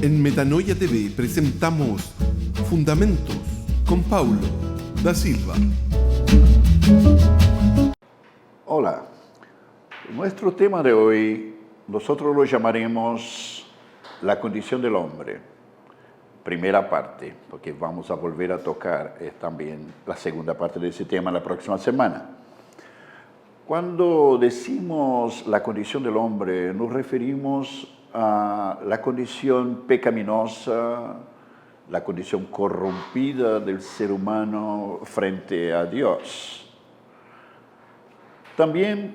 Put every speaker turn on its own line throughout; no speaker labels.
En Metanoia TV presentamos Fundamentos con Paulo da Silva.
Hola, nuestro tema de hoy nosotros lo llamaremos la condición del hombre. Primera parte, porque vamos a volver a tocar también la segunda parte de ese tema la próxima semana. Cuando decimos la condición del hombre, nos referimos a la condición pecaminosa, la condición corrompida del ser humano frente a Dios. También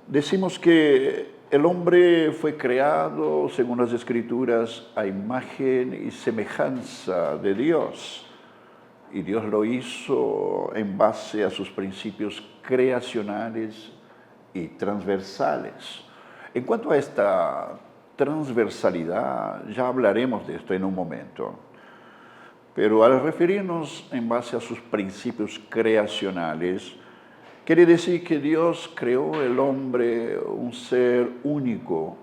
decimos que el hombre fue creado, según las Escrituras, a imagen y semejanza de Dios. Y Dios lo hizo en base a sus principios creacionales y transversales. En cuanto a esta transversalidad, ya hablaremos de esto en un momento. Pero al referirnos en base a sus principios creacionales, quiere decir que Dios creó el hombre un ser único,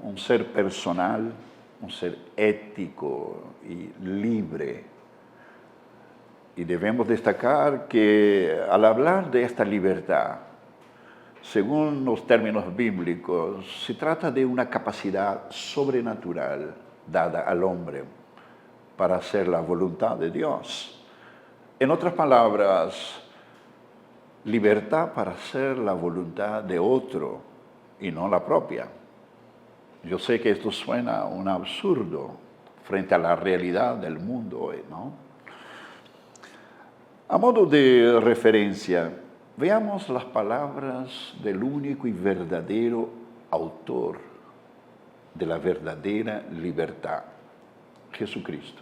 un ser personal, un ser ético y libre. Y debemos destacar que al hablar de esta libertad, según los términos bíblicos, se trata de una capacidad sobrenatural dada al hombre para hacer la voluntad de Dios. En otras palabras, libertad para hacer la voluntad de otro y no la propia. Yo sé que esto suena un absurdo frente a la realidad del mundo hoy, ¿no? A modo de referencia, veamos las palabras del único y verdadero autor de la verdadera libertad, Jesucristo.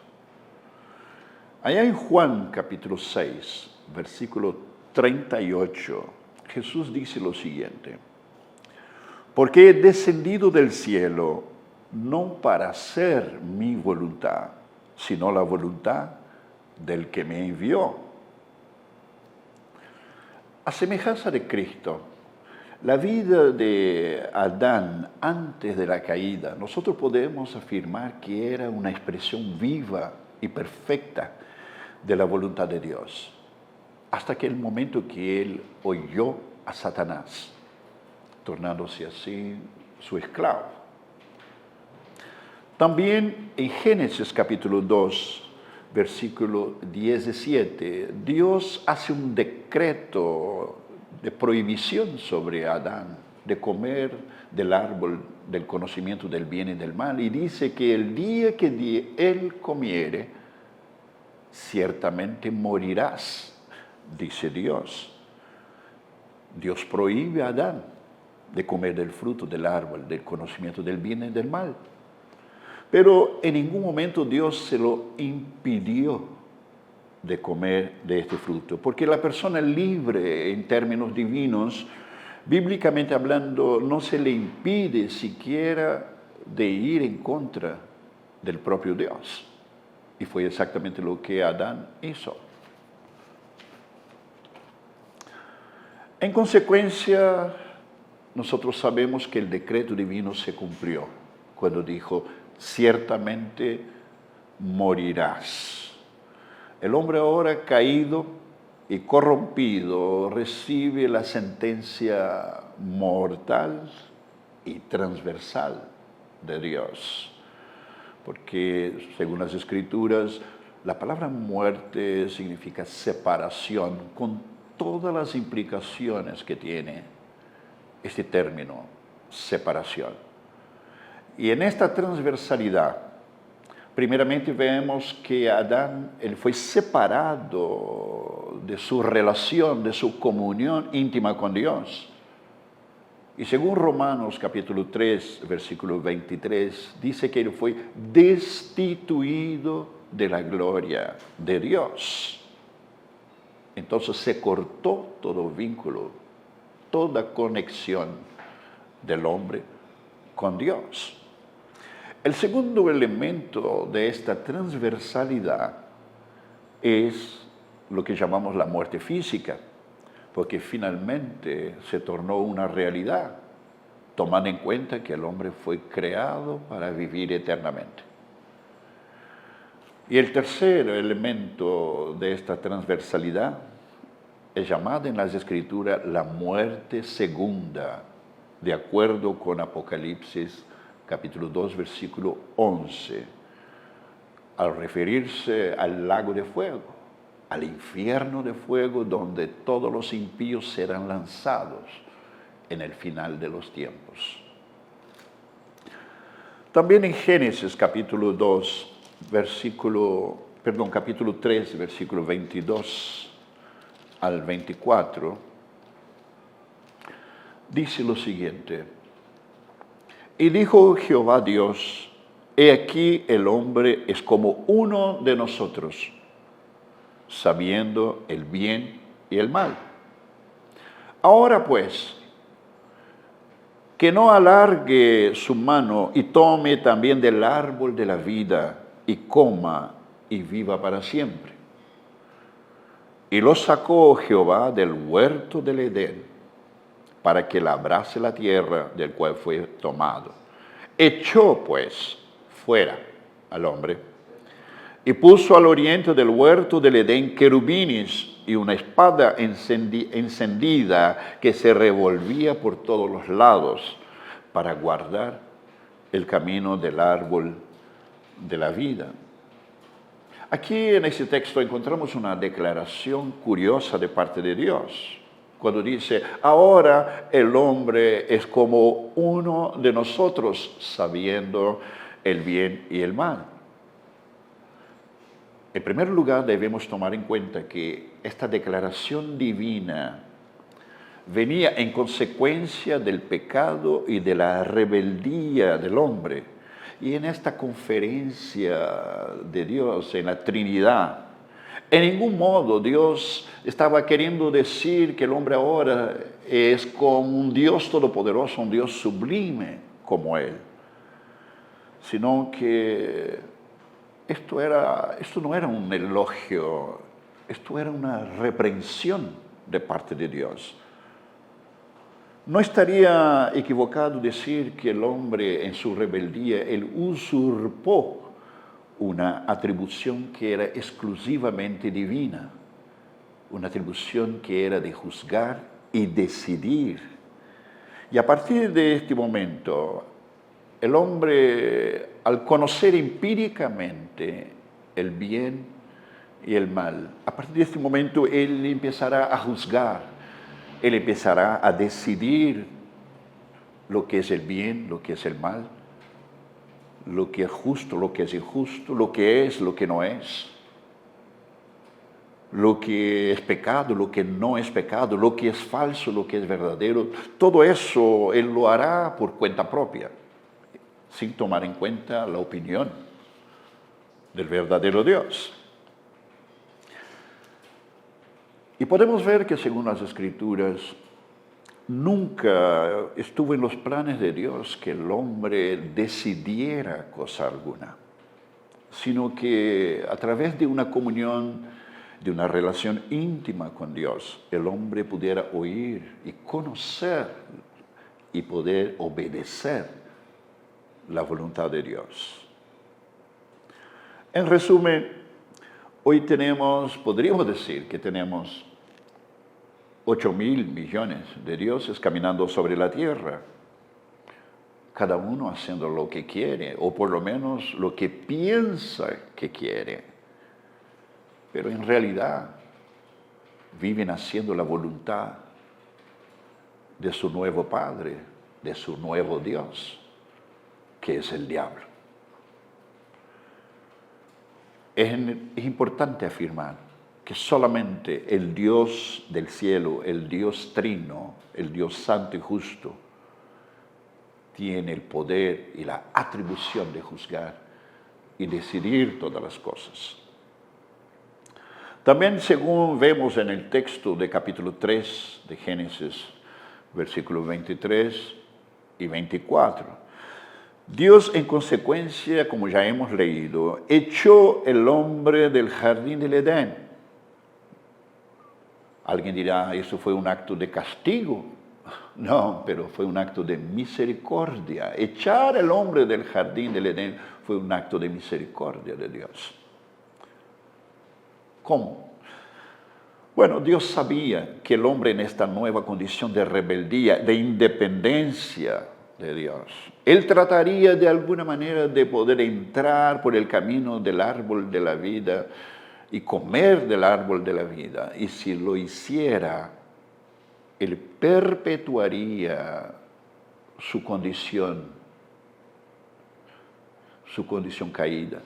Allá en Juan capítulo 6, versículo 38, Jesús dice lo siguiente: porque he descendido del cielo no para hacer mi voluntad, sino la voluntad del que me envió. A semejanza de Cristo, la vida de Adán antes de la caída, nosotros podemos afirmar que era una expresión viva y perfecta de la voluntad de Dios, hasta que el momento que él oyó a Satanás, tornándose así su esclavo. También en Génesis capítulo 2, versículo 17, Dios hace un decreto de prohibición sobre Adán de comer del árbol del conocimiento del bien y del mal, y dice que el día que él comiere, ciertamente morirás, dice Dios. Dios prohíbe a Adán de comer del fruto del árbol del conocimiento del bien y del mal. Pero en ningún momento Dios se lo impidió de comer de este fruto, porque la persona libre en términos divinos, bíblicamente hablando, no se le impide siquiera de ir en contra del propio Dios. Y fue exactamente lo que Adán hizo. En consecuencia, nosotros sabemos que el decreto divino se cumplió cuando dijo: ciertamente morirás. El hombre ahora caído y corrompido recibe la sentencia mortal y transversal de Dios. Porque, según las Escrituras, la palabra muerte significa separación, con todas las implicaciones que tiene este término, separación. Y en esta transversalidad, primeramente vemos que Adán, él fue separado de su relación, de su comunión íntima con Dios. Y según Romanos capítulo 3, versículo 23, dice que él fue destituido de la gloria de Dios. Entonces se cortó todo vínculo, toda conexión del hombre con Dios. El segundo elemento de esta transversalidad es lo que llamamos la muerte física, porque finalmente se tornó una realidad, tomando en cuenta que el hombre fue creado para vivir eternamente. Y el tercer elemento de esta transversalidad es llamada en las Escrituras la muerte segunda, de acuerdo con Apocalipsis capítulo 2, versículo 11, al referirse al lago de fuego, al infierno de fuego donde todos los impíos serán lanzados en el final de los tiempos. También en Génesis capítulo 3, versículo 22 al 24, dice lo siguiente: y dijo Jehová Dios, he aquí el hombre es como uno de nosotros, sabiendo el bien y el mal. Ahora pues, que no alargue su mano y tome también del árbol de la vida y coma y viva para siempre. Y lo sacó Jehová del huerto del Edén para que labrase la tierra del cual fue tomado. Echó pues fuera al hombre y puso al oriente del huerto del Edén querubines y una espada encendida que se revolvía por todos los lados para guardar el camino del árbol de la vida. Aquí en este texto encontramos una declaración curiosa de parte de Dios, cuando dice, ahora el hombre es como uno de nosotros, sabiendo el bien y el mal. En primer lugar, debemos tomar en cuenta que esta declaración divina venía en consecuencia del pecado y de la rebeldía del hombre. Y en esta conferencia de Dios, en la Trinidad, en ningún modo Dios estaba queriendo decir que el hombre ahora es como un Dios todopoderoso, un Dios sublime como Él, sino que esto no era un elogio, esto era una reprensión de parte de Dios. No estaría equivocado decir que el hombre en su rebeldía, él usurpó una atribución que era exclusivamente divina, una atribución que era de juzgar y decidir. Y a partir de este momento, el hombre, al conocer empíricamente el bien y el mal, a partir de este momento él empezará a juzgar, él empezará a decidir lo que es el bien, lo que es el mal, lo que es justo, lo que es injusto, lo que no es, lo que es pecado, lo que no es pecado, lo que es falso, lo que es verdadero. Todo eso él lo hará por cuenta propia, sin tomar en cuenta la opinión del verdadero Dios. Y podemos ver que según las Escrituras, nunca estuvo en los planes de Dios que el hombre decidiera cosa alguna, sino que a través de una comunión, de una relación íntima con Dios, el hombre pudiera oír y conocer y poder obedecer la voluntad de Dios. En resumen, hoy podríamos decir que tenemos 8,000 millones de dioses caminando sobre la tierra, cada uno haciendo lo que quiere, o por lo menos lo que piensa que quiere. Pero en realidad viven haciendo la voluntad de su nuevo Padre, de su nuevo Dios, que es el diablo. Es importante afirmar que solamente el Dios del cielo, el Dios trino, el Dios santo y justo, tiene el poder y la atribución de juzgar y decidir todas las cosas. También, según vemos en el texto de capítulo 3 de Génesis, versículos 23 y 24, Dios, en consecuencia, como ya hemos leído, echó el hombre del jardín del Edén. Alguien dirá, ¿eso fue un acto de castigo? No, pero fue un acto de misericordia. Echar al hombre del jardín del Edén fue un acto de misericordia de Dios. ¿Cómo? Bueno, Dios sabía que el hombre en esta nueva condición de rebeldía, de independencia de Dios, él trataría de alguna manera de poder entrar por el camino del árbol de la vida y comer del árbol de la vida. Y si lo hiciera, él perpetuaría su condición caída,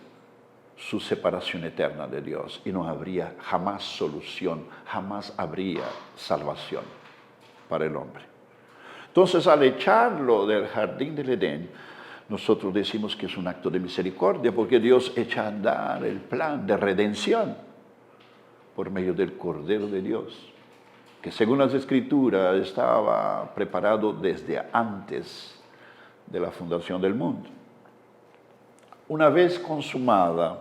su separación eterna de Dios, y no habría jamás solución, jamás habría salvación para el hombre. Entonces, al echarlo del jardín del Edén, nosotros decimos que es un acto de misericordia, porque Dios echa a andar el plan de redención por medio del Cordero de Dios, que según las Escrituras estaba preparado desde antes de la fundación del mundo. Una vez consumada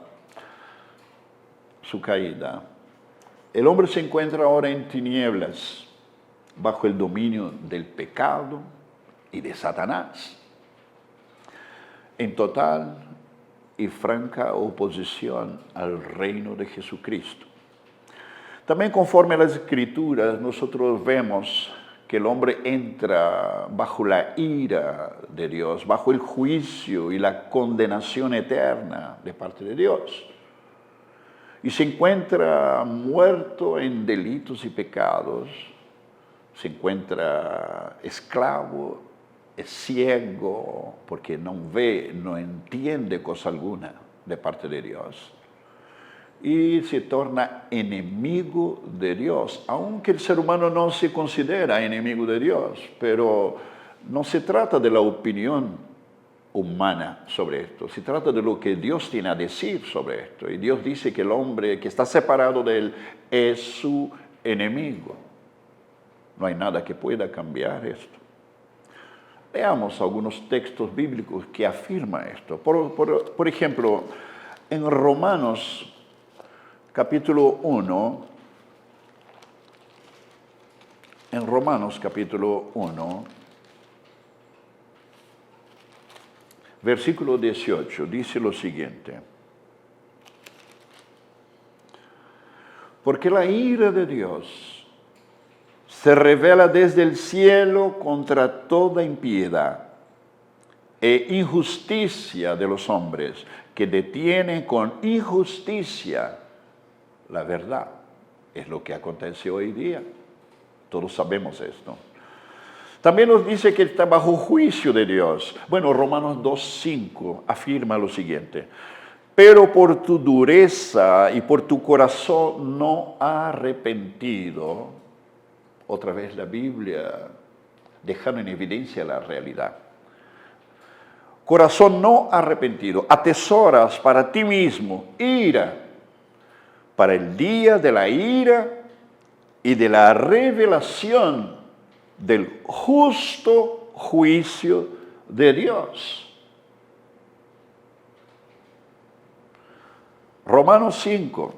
su caída, el hombre se encuentra ahora en tinieblas, bajo el dominio del pecado y de Satanás, en total y franca oposición al reino de Jesucristo. También conforme a las Escrituras, nosotros vemos que el hombre entra bajo la ira de Dios, bajo el juicio y la condenación eterna de parte de Dios. Y se encuentra muerto en delitos y pecados, se encuentra esclavo, es ciego, porque no ve, no entiende cosa alguna de parte de Dios. Y se torna enemigo de Dios, aunque el ser humano no se considera enemigo de Dios, pero no se trata de la opinión humana sobre esto, se trata de lo que Dios tiene a decir sobre esto. Y Dios dice que el hombre que está separado de Él es su enemigo. No hay nada que pueda cambiar esto. Veamos algunos textos bíblicos que afirman esto. Por ejemplo, en Romanos capítulo 1, versículo 18, dice lo siguiente: porque la ira de Dios se revela desde el cielo contra toda impiedad e injusticia de los hombres, que detienen con injusticia la verdad. Es lo que acontece hoy día. Todos sabemos esto. También nos dice que está bajo juicio de Dios. Bueno, Romanos 2:5 afirma lo siguiente: pero por tu dureza y por tu corazón no arrepentido. Otra vez la Biblia dejando en evidencia la realidad. Corazón no arrepentido, atesoras para ti mismo ira, para el día de la ira y de la revelación del justo juicio de Dios. Romanos 5,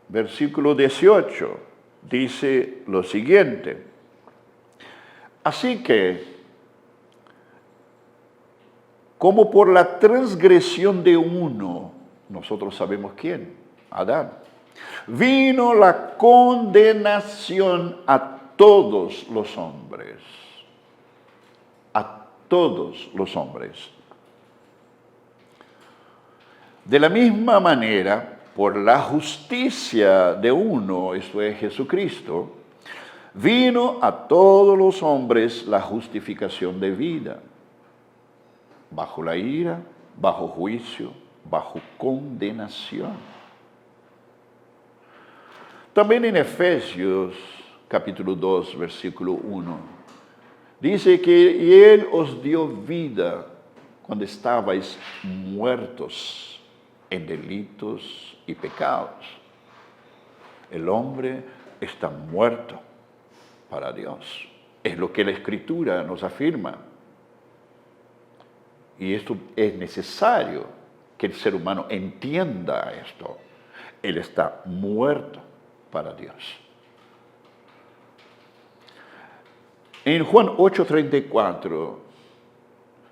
versículo 18, dice lo siguiente: así que, como por la transgresión de uno, nosotros sabemos quién, Adán, vino la condenación a todos los hombres. A todos los hombres. De la misma manera, por la justicia de uno, esto es Jesucristo, vino a todos los hombres la justificación de vida, bajo la ira, bajo juicio, bajo condenación. También en Efesios capítulo 2, versículo 1, dice que Él os dio vida cuando estabais muertos en delitos y pecados. El hombre está muerto para Dios. Es lo que la Escritura nos afirma. Y esto es necesario que el ser humano entienda esto. Él está muerto para Dios. En Juan 8:34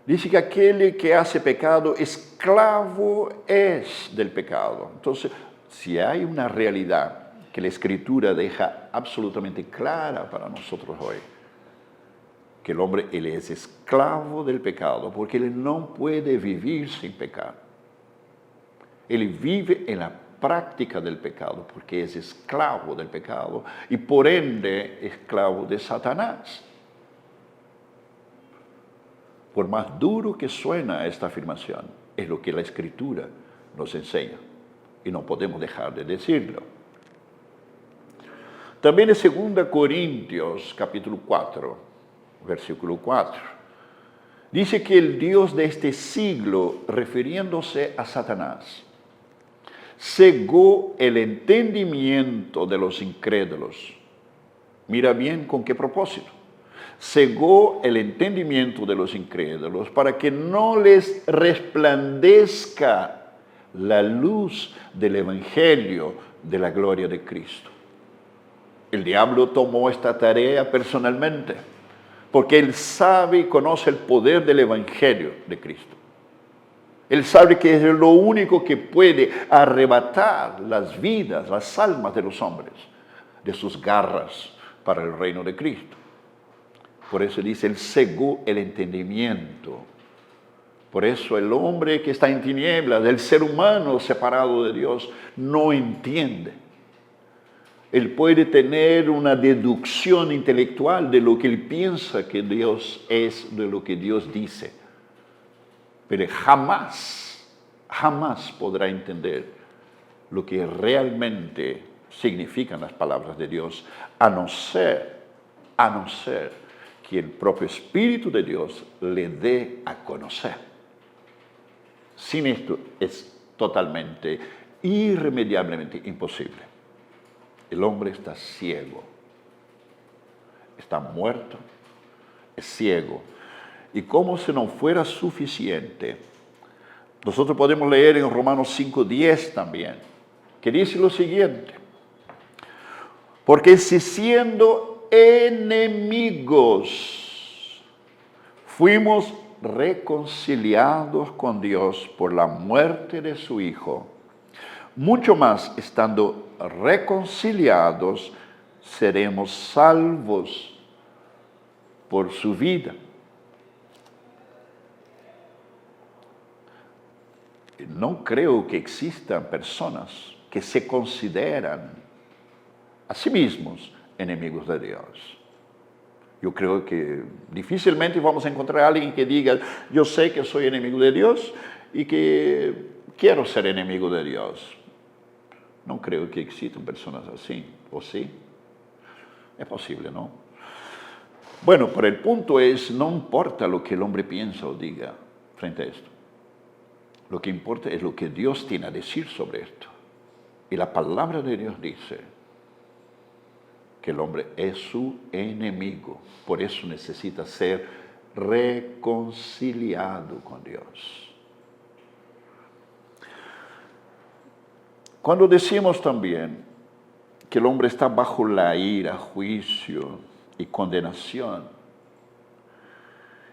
dice que aquel que hace pecado, esclavo es del pecado. Entonces, si hay una realidad que la Escritura deja absolutamente clara para nosotros hoy, que el hombre él es esclavo del pecado, porque él no puede vivir sin pecar. Él vive en la práctica del pecado, porque es esclavo del pecado y por ende esclavo de Satanás. Por más duro que suena esta afirmación, es lo que la Escritura nos enseña y no podemos dejar de decirlo. También en 2 Corintios capítulo 4, versículo 4, dice que el Dios de este siglo, refiriéndose a Satanás, cegó el entendimiento de los incrédulos. Mira bien con qué propósito. Cegó el entendimiento de los incrédulos para que no les resplandezca la luz del Evangelio de la gloria de Cristo. El diablo tomó esta tarea personalmente, porque él sabe y conoce el poder del Evangelio de Cristo. Él sabe que es lo único que puede arrebatar las vidas, las almas de los hombres, de sus garras para el reino de Cristo. Por eso dice, él cegó el entendimiento. Por eso el hombre que está en tinieblas, el ser humano separado de Dios, no entiende. Él puede tener una deducción intelectual de lo que él piensa que Dios es, de lo que Dios dice. Pero jamás podrá entender lo que realmente significan las palabras de Dios, a no ser que el propio Espíritu de Dios le dé a conocer. Sin esto es totalmente, irremediablemente imposible. El hombre está ciego, está muerto, es ciego. Y como si no fuera suficiente, nosotros podemos leer en Romanos 5:10 también, que dice lo siguiente: porque si siendo enemigos fuimos reconciliados con Dios por la muerte de su Hijo, mucho más estando reconciliados seremos salvos por su vida. No creo que existan personas que se consideran a sí mismos enemigos de Dios. Yo creo que difícilmente vamos a encontrar a alguien que diga, yo sé que soy enemigo de Dios y que quiero ser enemigo de Dios. No creo que existan personas así, ¿o sí? Es posible, ¿no? Bueno, pero el punto es, no importa lo que el hombre piensa o diga frente a esto. Lo que importa es lo que Dios tiene a decir sobre esto. Y la palabra de Dios dice que el hombre es su enemigo. Por eso necesita ser reconciliado con Dios. Cuando decimos también que el hombre está bajo la ira, juicio y condenación,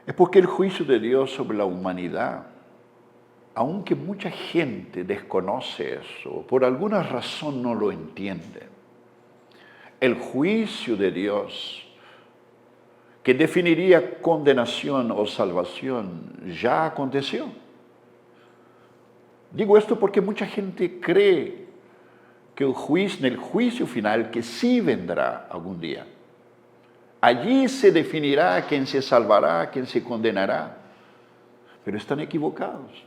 es porque el juicio de Dios sobre la humanidad, aunque mucha gente desconoce eso, por alguna razón no lo entiende, el juicio de Dios, que definiría condenación o salvación, ya aconteció. Digo esto porque mucha gente cree que en el juicio final, que sí vendrá algún día, allí se definirá quién se salvará, quién se condenará. Pero están equivocados,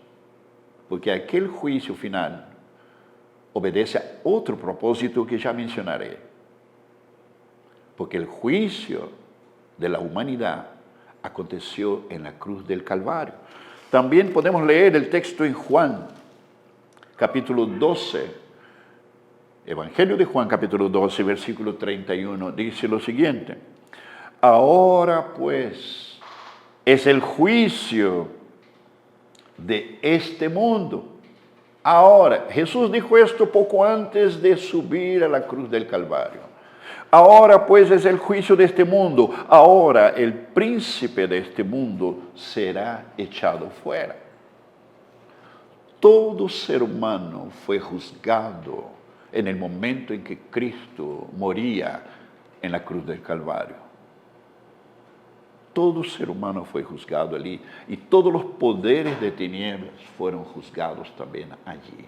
porque aquel juicio final obedece a otro propósito que ya mencionaré. Porque el juicio de la humanidad aconteció en la cruz del Calvario. También podemos leer el texto en Juan, capítulo 12, Evangelio de Juan, capítulo 12, versículo 31, dice lo siguiente: ahora pues es el juicio de este mundo. Ahora, Jesús dijo esto poco antes de subir a la cruz del Calvario. Ahora pues es el juicio de este mundo. Ahora el príncipe de este mundo será echado fuera. Todo ser humano fue juzgado en el momento en que Cristo moría en la cruz del Calvario. Todo ser humano fue juzgado allí y todos los poderes de tinieblas fueron juzgados también allí.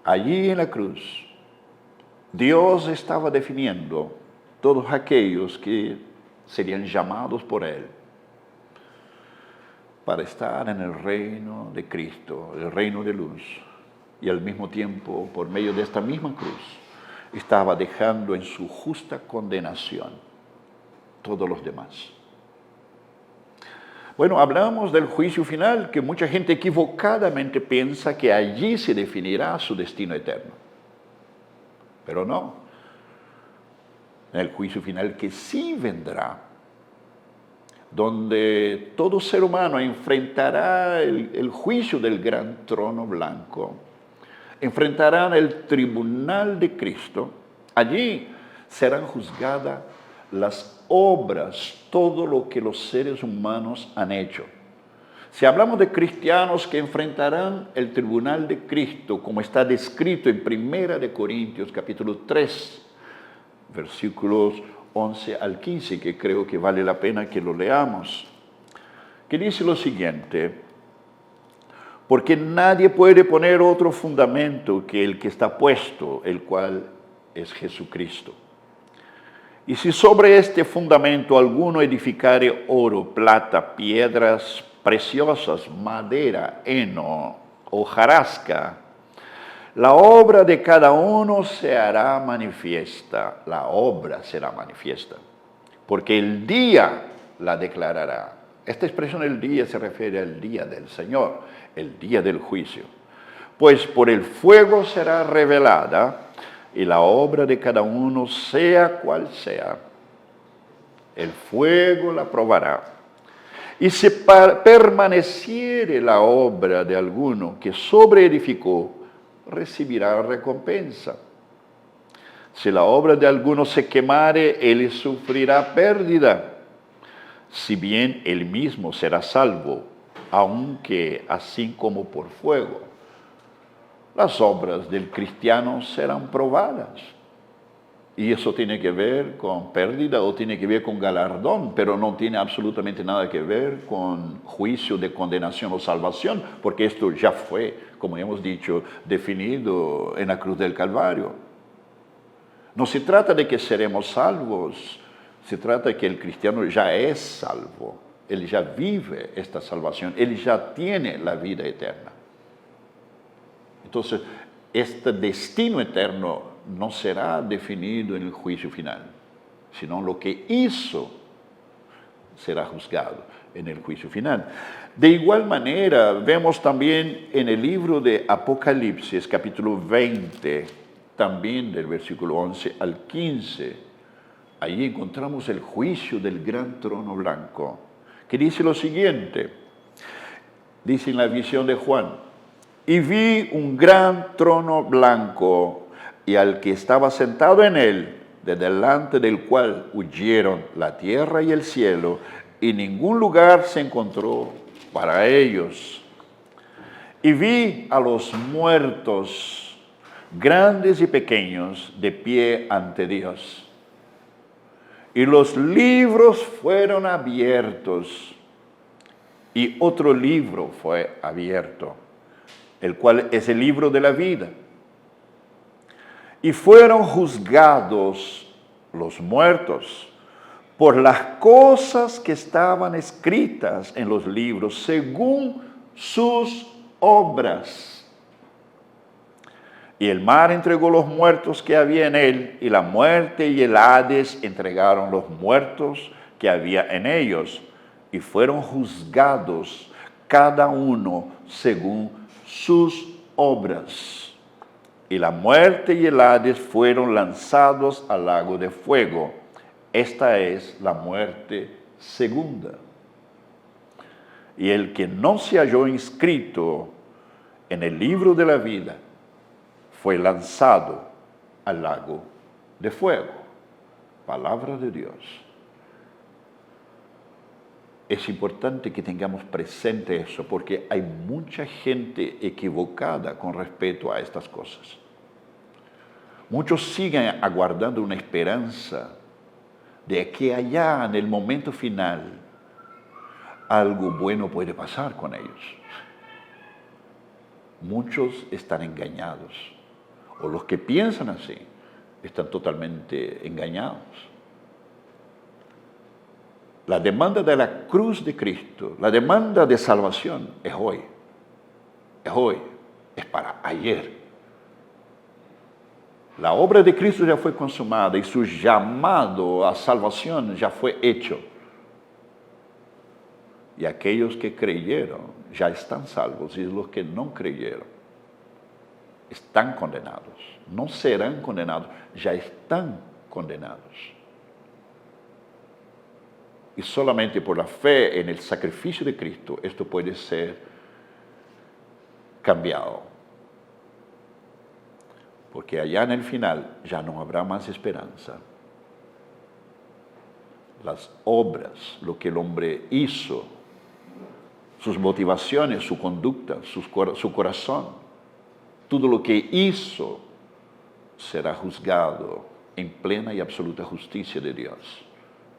Allí en la cruz, Dios estaba definiendo todos aquellos que serían llamados por Él para estar en el reino de Cristo, el reino de luz, y al mismo tiempo, por medio de esta misma cruz, estaba dejando en su justa condenación todos los demás. Bueno, hablamos del juicio final, que mucha gente equivocadamente piensa que allí se definirá su destino eterno. Pero no. En el juicio final que sí vendrá, donde todo ser humano enfrentará el juicio del gran trono blanco, enfrentarán el tribunal de Cristo. Allí serán juzgadas las obras, todo lo que los seres humanos han hecho. Si hablamos de cristianos que enfrentarán el tribunal de Cristo, como está descrito en 1 Corintios capítulo 3, versículos 11 al 15, que creo que vale la pena que lo leamos, que dice lo siguiente: porque nadie puede poner otro fundamento que el que está puesto, el cual es Jesucristo. Y si sobre este fundamento alguno edificare oro, plata, piedras preciosas, madera, heno, hojarasca, la obra de cada uno se hará manifiesta. La obra será manifiesta, porque el día la declarará. Esta expresión el día se refiere al día del Señor, el día del juicio. Pues por el fuego será revelada, y la obra de cada uno, sea cual sea, el fuego la probará. Y si permaneciere la obra de alguno que sobreedificó, recibirá recompensa. Si la obra de alguno se quemare, él sufrirá pérdida, si bien él mismo será salvo, aunque así como por fuego. Las obras del cristiano serán probadas. Y eso tiene que ver con pérdida o tiene que ver con galardón, pero no tiene absolutamente nada que ver con juicio de condenación o salvación, porque esto ya fue, como hemos dicho, definido en la cruz del Calvario. No se trata de que seremos salvos, se trata de que el cristiano ya es salvo, él ya vive esta salvación, él ya tiene la vida eterna. Entonces, este destino eterno no será definido en el juicio final, sino lo que hizo será juzgado en el juicio final. De igual manera, vemos también en el libro de Apocalipsis, capítulo 20, también del versículo 11 al 15, ahí encontramos el juicio del gran trono blanco, que dice lo siguiente, dice en la visión de Juan: y vi un gran trono blanco, y al que estaba sentado en él, de delante del cual huyeron la tierra y el cielo, y ningún lugar se encontró para ellos. Y vi a los muertos, grandes y pequeños, de pie ante Dios. Y los libros fueron abiertos, y otro libro fue abierto, el cual es el libro de la vida. Y fueron juzgados los muertos por las cosas que estaban escritas en los libros, según sus obras. Y el mar entregó los muertos que había en él, y la muerte y el Hades entregaron los muertos que había en ellos, y fueron juzgados cada uno según sus obras. Y la muerte y el Hades fueron lanzados al lago de fuego. Esta es la muerte segunda. Y el que no se halló inscrito en el libro de la vida fue lanzado al lago de fuego. Palabra de Dios. es importante que tengamos presente eso, porque hay mucha gente equivocada con respecto a estas cosas. Muchos siguen aguardando una esperanza de que allá, en el momento final, algo bueno puede pasar con ellos. Muchos están engañados, o los que piensan así están totalmente engañados. La demanda de la cruz de Cristo, la demanda de salvación es hoy. Es hoy, es para ayer. La obra de Cristo ya fue consumada y su llamado a salvación ya fue hecho. Y aquellos que creyeron ya están salvos, y los que no creyeron están condenados. No serán condenados, ya están condenados. Y solamente por la fe en el sacrificio de Cristo esto puede ser cambiado. Porque allá en el final ya no habrá más esperanza. Las obras, lo que el hombre hizo, sus motivaciones, su conducta, su corazón, todo lo que hizo será juzgado en plena y absoluta justicia de Dios.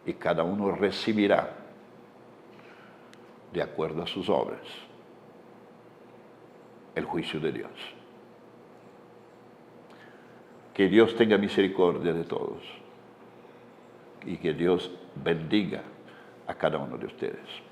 Y cada uno recibirá de acuerdo a sus obras el juicio de Dios. Que Dios tenga misericordia de todos y que Dios bendiga a cada uno de ustedes.